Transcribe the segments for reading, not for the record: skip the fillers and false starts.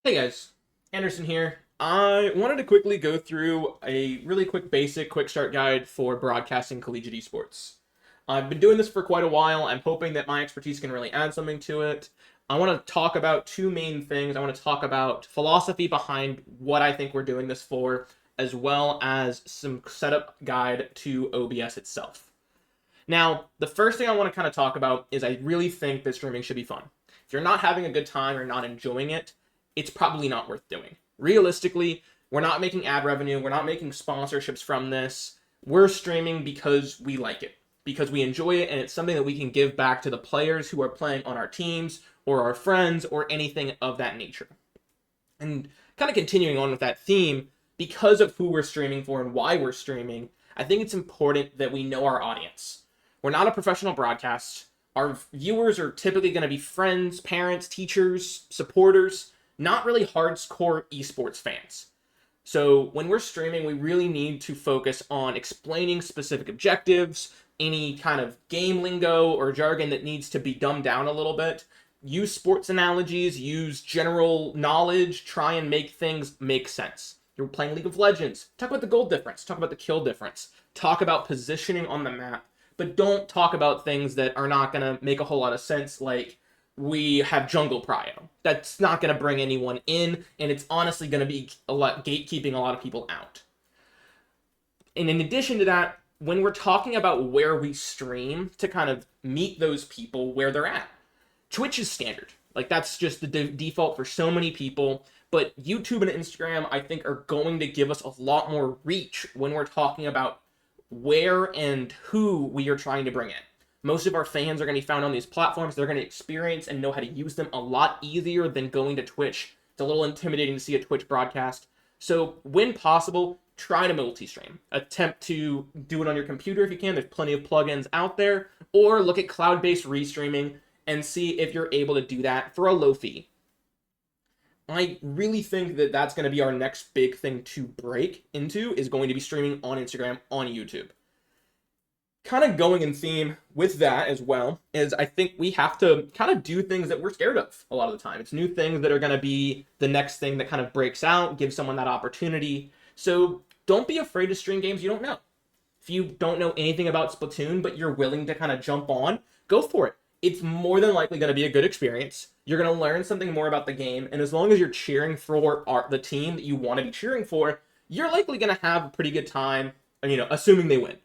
Hey guys, Anderson here. I wanted to quickly go through a really quick basic quick start guide for broadcasting collegiate esports. I've been doing this for quite a while. I'm hoping that my expertise can really add something to it. I want to talk about two main things. I want to talk about philosophy behind what I think we're doing this for, as well as some setup guide to OBS itself. Now, the first thing I want to kind of talk about is I really think that streaming should be fun. If you're not having a good time or not enjoying it, it's probably not worth doing. Realistically, we're not making ad revenue, we're not making sponsorships from this. We're streaming because we like it, because we enjoy it, and it's something that we can give back to the players who are playing on our teams or our friends or anything of that nature. And kind of continuing on with that theme, because of who we're streaming for and why we're streaming, I think it's important that we know our audience. We're not a professional broadcast. Our viewers are typically going to be friends, parents, teachers, supporters, not really hardcore esports fans. So when we're streaming, we really need to focus on explaining specific objectives, any kind of game lingo or jargon that needs to be dumbed down a little bit. Use sports analogies, use general knowledge, try and make things make sense. You're playing League of Legends, talk about the gold difference, talk about the kill difference, talk about positioning on the map, but don't talk about things that are not going to make a whole lot of sense, like we have jungle prio. That's not going to bring anyone in, and it's honestly going to be a lot gatekeeping a lot of people out. And in addition to that, when we're talking about where we stream to kind of meet those people where they're at, Twitch is standard. Like, that's just the default for so many people. But YouTube and Instagram, I think, are going to give us a lot more reach when we're talking about where and who we are trying to bring in. Most of our fans are going to be found on these platforms. They're going to experience and know how to use them a lot easier than going to Twitch. It's a little intimidating to see a Twitch broadcast. So when possible, try to multi-stream. Attempt to do it on your computer if you can. There's plenty of plugins out there. Or look at cloud-based restreaming and see if you're able to do that for a low fee. I really think that that's going to be our next big thing to break into, is going to be streaming on Instagram, on YouTube. Kind of going in theme with that as well is I think we have to kind of do things that we're scared of a lot of the time. It's new things that are going to be the next thing that kind of breaks out, gives someone that opportunity. So don't be afraid to stream games you don't know. If you don't know anything about Splatoon, but you're willing to kind of jump on, go for it. It's more than likely going to be a good experience. You're going to learn something more about the game, and as long as you're cheering for the team that you want to be cheering for, you're likely going to have a pretty good time, assuming they win.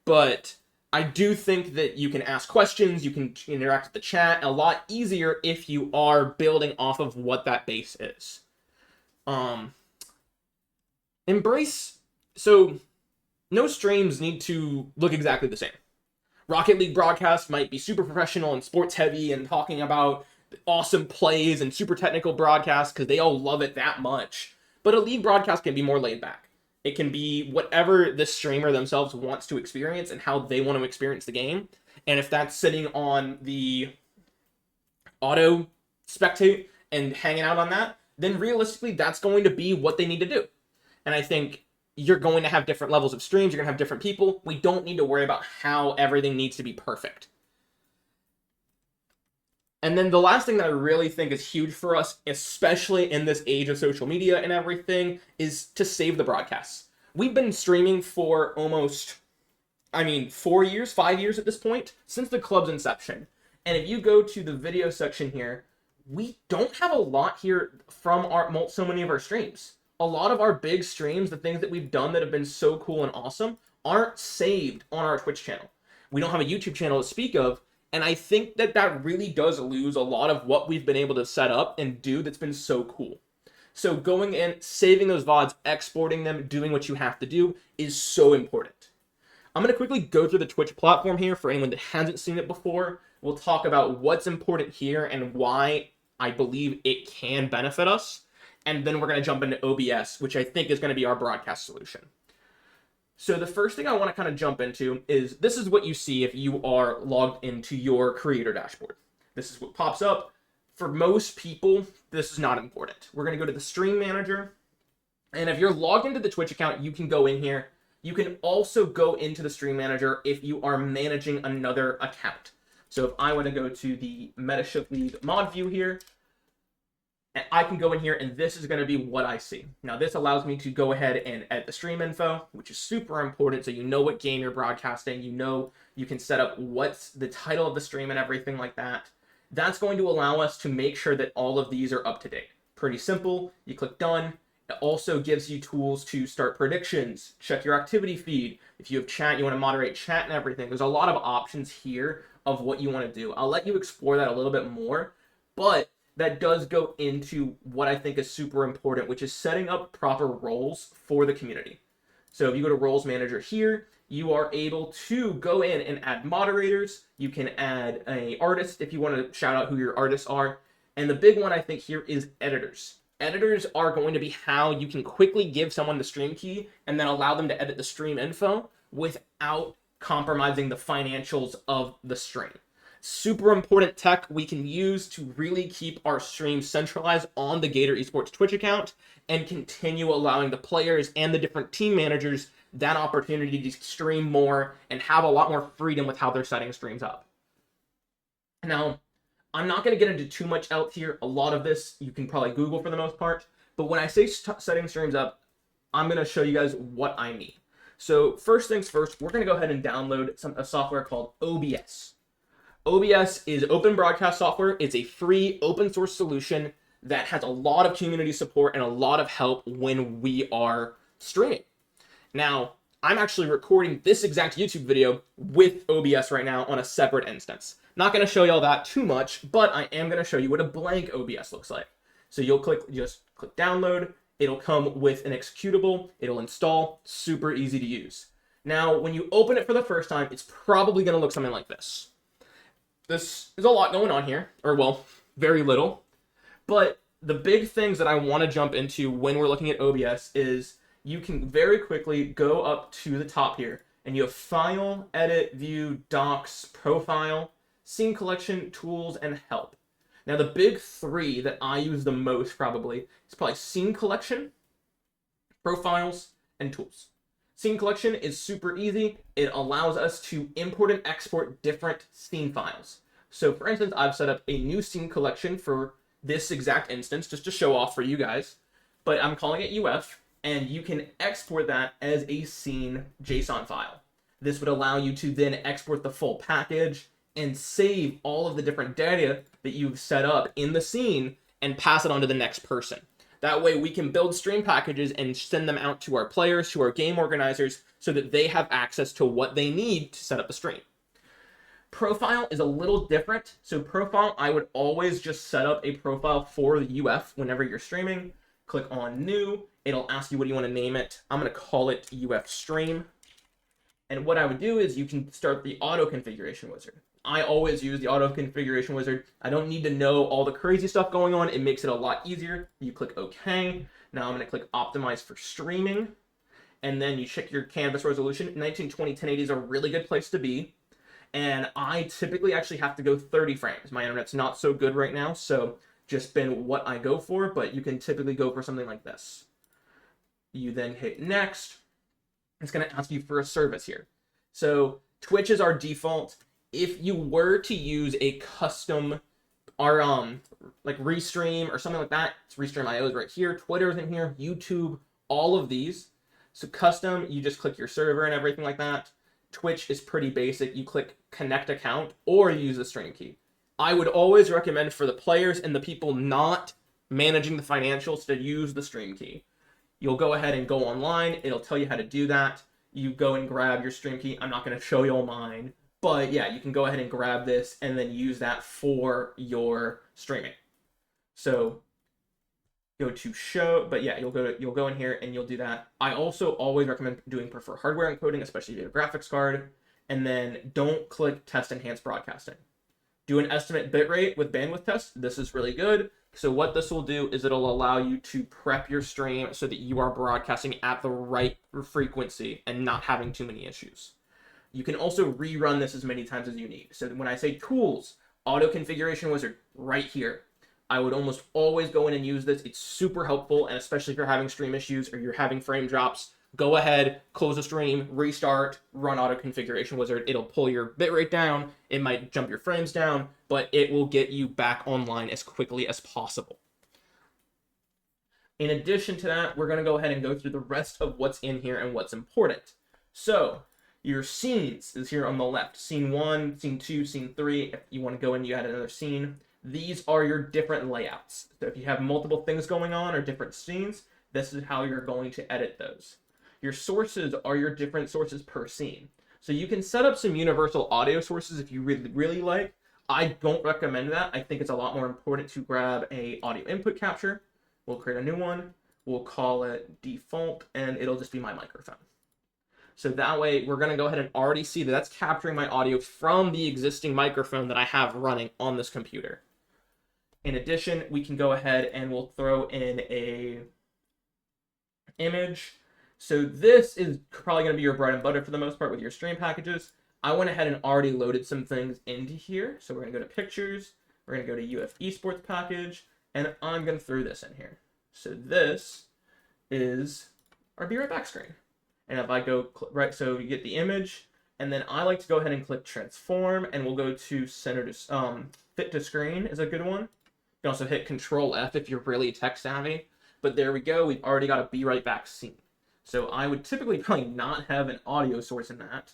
But I do think that you can ask questions, you can interact with the chat a lot easier if you are building off of what that base is. Embrace, so no streams need to look exactly the same. Rocket League broadcasts might be super professional and sports heavy and talking about awesome plays and super technical broadcasts because they all love it that much. But a League broadcast can be more laid back. It can be whatever the streamer themselves wants to experience and how they want to experience the game. And if that's sitting on the auto spectate and hanging out on that, then realistically that's going to be what they need to do. And I think you're going to have different levels of streams, you're going to have different people. We don't need to worry about how everything needs to be perfect. And then the last thing that I really think is huge for us, especially in this age of social media and everything, is to save the broadcasts. We've been streaming for almost, 4 years, 5 years at this point, since the club's inception. And if you go to the video section here, we don't have a lot here from so many of our streams. A lot of our big streams, the things that we've done that have been so cool and awesome, aren't saved on our Twitch channel. We don't have a YouTube channel to speak of, and I think that that really does lose a lot of what we've been able to set up and do that's been so cool. So going in, saving those VODs, exporting them, doing what you have to do is so important. I'm going to quickly go through the Twitch platform here for anyone that hasn't seen it before. We'll talk about what's important here and why I believe it can benefit us. And then we're going to jump into OBS, which I think is going to be our broadcast solution. So the first thing I want to kind of jump into is this is what you see if you are logged into your creator dashboard. This is what pops up. For most people, this is not important. We're going to go to the stream manager. And if you're logged into the Twitch account, you can go in here. You can also go into the stream manager if you are managing another account. So if I want to go to the Metashift League mod view here, and I can go in here and this is going to be what I see. Now this allows me to go ahead and edit the stream info, which is super important. So you know what game you're broadcasting, you know, you can set up what's the title of the stream and everything like that. That's going to allow us to make sure that all of these are up to date. Pretty simple. You click done. It also gives you tools to start predictions, check your activity feed. If you have chat, you want to moderate chat and everything. There's a lot of options here of what you want to do. I'll let you explore that a little bit more, but that does go into what I think is super important, which is setting up proper roles for the community. So if you go to Roles Manager here, you are able to go in and add moderators. You can add an artist if you want to shout out who your artists are. And the big one I think here is editors. Editors are going to be how you can quickly give someone the stream key and then allow them to edit the stream info without compromising the financials of the stream. Super important tech we can use to really keep our stream centralized on the Gator Esports Twitch account and continue allowing the players and the different team managers that opportunity to stream more and have a lot more freedom with how they're setting streams up. Now, I'm not going to get into too much else here. A lot of this you can probably Google for the most part. But when I say setting streams up, I'm going to show you guys what I mean. So first things first, we're going to go ahead and download a software called OBS. OBS is open broadcast software. It's a free open source solution that has a lot of community support and a lot of help when we are streaming. Now, I'm actually recording this exact YouTube video with OBS right now on a separate instance. Not going to show you all that too much, but I am going to show you what a blank OBS looks like. So you'll just click download. It'll come with an executable. It'll install. Super easy to use. Now, when you open it for the first time, it's probably going to look something like this. There's a lot going on here, or well, very little. But the big things that I want to jump into when we're looking at OBS is you can very quickly go up to the top here, and you have File, Edit, View, Docs, Profile, Scene Collection, Tools, and Help. Now, the big three that I use the most probably is probably Scene Collection, Profiles, and Tools. Scene Collection is super easy. It allows us to import and export different scene files. So for instance, I've set up a new scene collection for this exact instance just to show off for you guys, but I'm calling it UF, and you can export that as a scene JSON file. This would allow you to then export the full package and save all of the different data that you've set up in the scene and pass it on to the next person. That way we can build stream packages and send them out to our players, to our game organizers, so that they have access to what they need to set up the stream. Profile is a little different. So profile, I would always just set up a profile for the UF whenever you're streaming. Click on new. It'll ask you what you want to name it. I'm going to call it UF stream. And what I would do is you can start the auto configuration wizard. I always use the auto configuration wizard. I don't need to know all the crazy stuff going on. It makes it a lot easier. You click OK. Now I'm going to click optimize for streaming. And then you check your canvas resolution. 1920 1080 is a really good place to be. And I typically actually have to go 30 frames. My internet's not so good right now, so just been what I go for, but you can typically go for something like this. You then hit next. It's going to ask you for a service here. So Twitch is our default. If you were to use a custom like Restream or something like that, it's Restream.io is right here, Twitter's in here, YouTube, all of these. So custom, you just click your server and everything like that. Twitch is pretty basic. You click connect account or use the stream key. I would always recommend for the players and the people not managing the financials to use the stream key. You'll go ahead and go online. It'll tell you how to do that. You go and grab your stream key. I'm not going to show you all mine. But yeah, you can go ahead and grab this and then use that for your streaming. So go to show, but yeah, you'll go in here and you'll do that. I also always recommend prefer hardware encoding, especially if you have a graphics card. And then don't click test enhanced broadcasting. Do an estimate bitrate with bandwidth test. This is really good. So what this will do is it'll allow you to prep your stream so that you are broadcasting at the right frequency and not having too many issues. You can also rerun this as many times as you need. So when I say tools, auto configuration wizard right here. I would almost always go in and use this. It's super helpful, and especially if you're having stream issues or you're having frame drops, go ahead, close the stream, restart, run auto configuration wizard. It'll pull your bitrate down. It might jump your frames down, but it will get you back online as quickly as possible. In addition to that, we're going to go ahead and go through the rest of what's in here and what's important. So your scenes is here on the left. Scene 1, Scene 2, Scene 3. If you want to go in, you add another scene. These are your different layouts. So if you have multiple things going on or different scenes, this is how you're going to edit those. Your sources are your different sources per scene. So you can set up some universal audio sources if you really, really like. I don't recommend that. I think it's a lot more important to grab a audio input capture. We'll create a new one. We'll call it default, and it'll just be my microphone. So that way, we're going to go ahead and already see that that's capturing my audio from the existing microphone that I have running on this computer. In addition, we can go ahead and we'll throw in a image. So this is probably going to be your bread and butter for the most part with your stream packages. I went ahead and already loaded some things into here. So we're going to go to pictures. We're going to go to UF Esports package. And I'm going to throw this in here. So this is our Be Right Back screen. And if I go, right, so you get the image. And then I like to go ahead and click transform. And we'll go to center to, fit to screen is a good one. You can also hit Control F if you're really tech savvy. But there we go. We've already got a Be Right Back scene. So I would typically probably not have an audio source in that.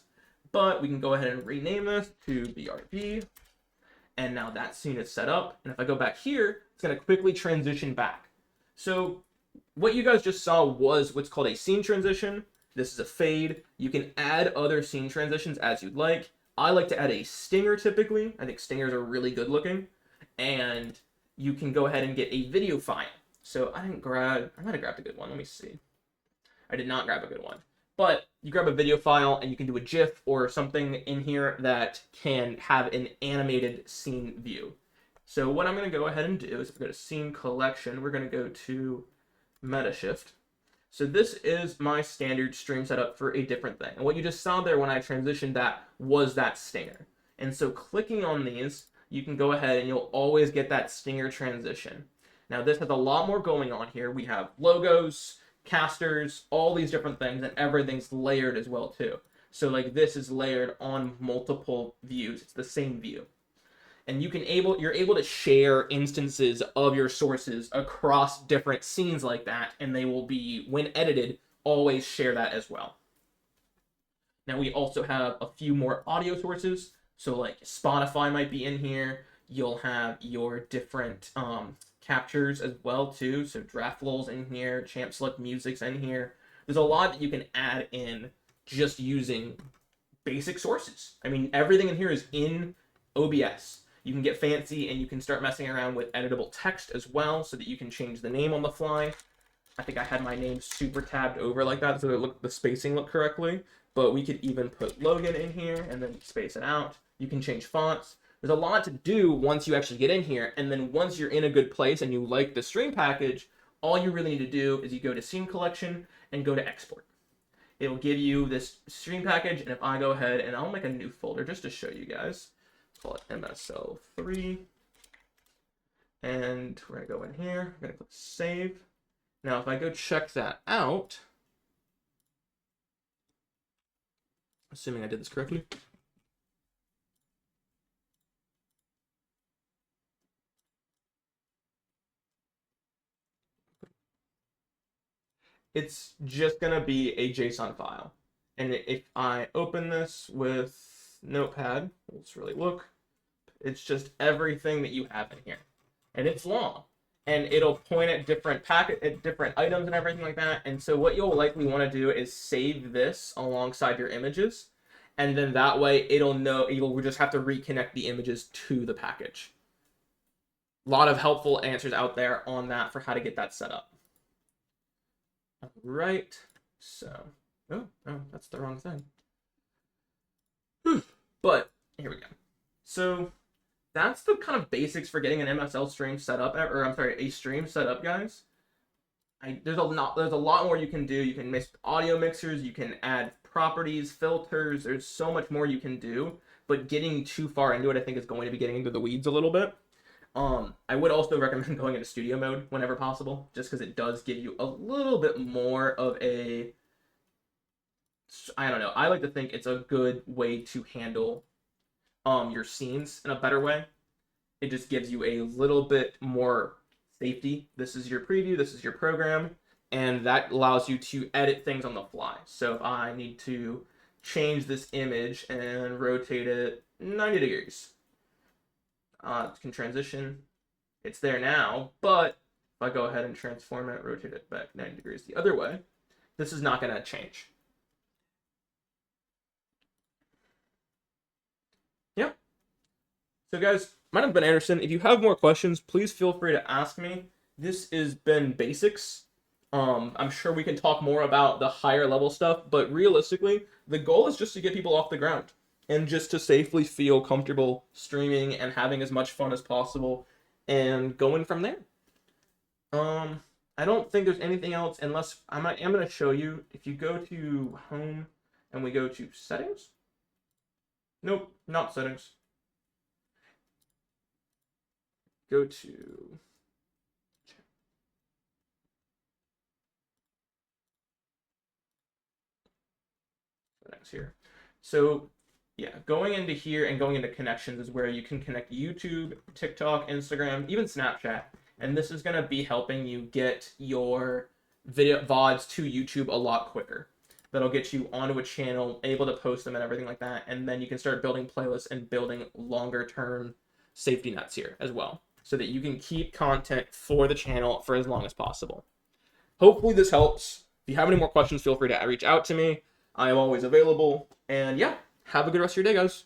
But we can go ahead and rename this to BRB. And now that scene is set up. And if I go back here, it's going to quickly transition back. So what you guys just saw was what's called a scene transition. This is a fade. You can add other scene transitions as you'd like. I like to add a stinger typically. I think stingers are really good looking. And you can go ahead and get a video file. So I might have grabbed a good one. Let me see. I did not grab a good one. But you grab a video file and you can do a GIF or something in here that can have an animated scene view. So what I'm going to go ahead and do is if we go to scene collection, we're going to go to meta shift. So this is my standard stream setup for a different thing. And what you just saw there when I transitioned that was that stinger. And so clicking on these, you can go ahead and you'll always get that stinger transition. Now this has a lot more going on here. We have logos, casters, all these different things, and everything's layered as well too. So like this is layered on multiple views. It's the same view. And you're able to share instances of your sources across different scenes like that, and they will be, when edited, always share that as well. Now we also have a few more audio sources. So like Spotify might be in here. You'll have your different captures as well too. So draft lulls in here, champ select music's in here. There's a lot that you can add in just using basic sources. I mean, everything in here is in OBS. You can get fancy and you can start messing around with editable text as well so that you can change the name on the fly. I think I had my name super tabbed over like that so the spacing looked correctly. But we could even put Logan in here and then space it out. You can change fonts. There's a lot to do once you actually get in here. And then once you're in a good place and you like the stream package, all you really need to do is you go to scene collection and go to export. It'll give you this stream package. And if I go ahead and I'll make a new folder just to show you guys. Call it MSL3. And we're going to go in here. We're going to click save. Now, if I go check that out, assuming I did this correctly. It's just going to be a JSON file. And if I open this with Notepad, let's really look, it's just everything that you have in here. And it's long. And it'll point at different items and everything like that. And so what you'll likely want to do is save this alongside your images. And then that way you'll just have to reconnect the images to the package. A lot of helpful answers out there on that for how to get that set up. All right, so, oh, that's the wrong thing. But here we go. So that's the kind of basics for getting an MSL stream set up, or I'm sorry, a stream set up, guys. There's a lot more you can do. You can mix audio mixers, you can add properties, filters. There's so much more you can do. But getting too far into it, I think, is going to be getting into the weeds a little bit. I would also recommend going into studio mode whenever possible, just because it does give you a little bit more of a, I don't know, I like to think it's a good way to handle your scenes in a better way. It just gives you a little bit more safety. This is your preview, this is your program, and that allows you to edit things on the fly. So if I need to change this image and rotate it 90 degrees, it can transition. It's there now, but if I go ahead and transform it, rotate it back 90 degrees the other way, this is not going to change. Yep. So guys, my name's Ben Anderson. If you have more questions, please feel free to ask me. This has been basics. I'm sure we can talk more about the higher level stuff, but realistically, the goal is just to get people off the ground and just to safely feel comfortable streaming and having as much fun as possible and going from there. I don't think there's anything else unless I'm going to show you. If you go to home and we go to settings. Nope, not settings. Go to settings here. So yeah, going into here and going into connections is where you can connect YouTube, TikTok, Instagram, even Snapchat. And this is going to be helping you get your video VODs to YouTube a lot quicker. That'll get you onto a channel, able to post them and everything like that. And then you can start building playlists and building longer term safety nets here as well, so that you can keep content for the channel for as long as possible. Hopefully this helps. If you have any more questions, feel free to reach out to me. I am always available. And yeah, have a good rest of your day, guys.